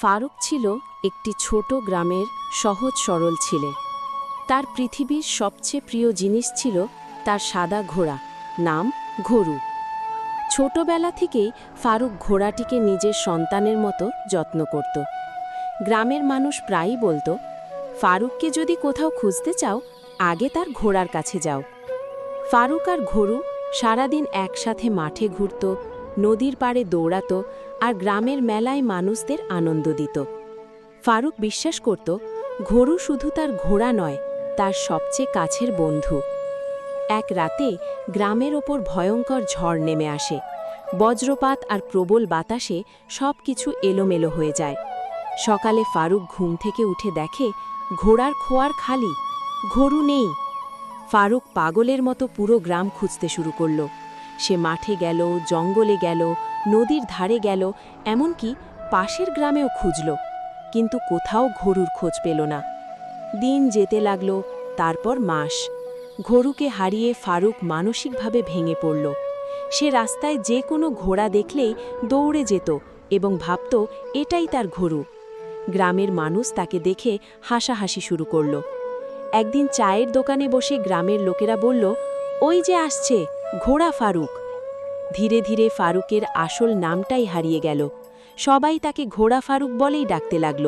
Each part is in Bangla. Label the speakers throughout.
Speaker 1: ফারুক ছিল একটি ছোট গ্রামের সহজ সরল ছেলে। তার পৃথিবীর সবচেয়ে প্রিয় জিনিস ছিল তার সাদা ঘোড়া, নাম ঘরু। ছোটবেলা থেকেই ফারুক ঘোড়াটিকে নিজের সন্তানের মতো যত্ন করত। গ্রামের মানুষ প্রায়ই বলতো, ফারুককে যদি কোথাও খুঁজতে চাও, আগে তার ঘোড়ার কাছে যাও। ফারুক আর ঘরু সারাদিন একসাথে মাঠে ঘুরত, নদীর পাড়ে দৌড়াত আর গ্রামের মেলায় মানুষদের আনন্দ দিত। ফারুক বিশ্বাস করত, ঘরু শুধু তার ঘোড়া নয়, তার সবচেয়ে কাছের বন্ধু। এক রাতে গ্রামের ওপর ভয়ঙ্কর ঝড় নেমে আসে। বজ্রপাত আর প্রবল বাতাসে সব কিছু এলোমেলো হয়ে যায়। সকালে ফারুক ঘুম থেকে উঠে দেখে ঘোড়ার খোয়ার খালি, ঘরু নেই। ফারুক পাগলের মতো পুরো গ্রাম খুঁজতে শুরু করল। সে মাঠে গেল, জঙ্গলে গেল, নদীর ধারে গেল, এমনকি পাশের গ্রামেও খুঁজল, কিন্তু কোথাও ঘরুর খোঁজ পেল না। দিন যেতে লাগল, তারপর মাস। ঘরুকে হারিয়ে ফারুক মানসিকভাবে ভেঙে পড়ল। সে রাস্তায় যে কোনো ঘোড়া দেখলেই দৌড়ে যেত এবং ভাবত এটাই তার ঘরু। গ্রামের মানুষ তাকে দেখে হাসাহাসি শুরু করল। একদিন চায়ের দোকানে বসে গ্রামের লোকেরা বলল, ওই যে আসছে ঘোড়া ফারুক। ধীরে ধীরে ফারুকের আসল নামটাই হারিয়ে গেল। সবাই তাকে ঘোড়া ফারুক বলেই ডাকতে লাগল।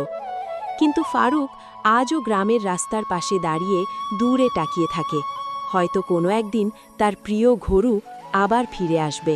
Speaker 1: কিন্তু ফারুক আজও গ্রামের রাস্তার পাশে দাঁড়িয়ে দূরে তাকিয়ে থাকে। হয়তো কোনো একদিন তার প্রিয় ঘরু আবার ফিরে আসবে।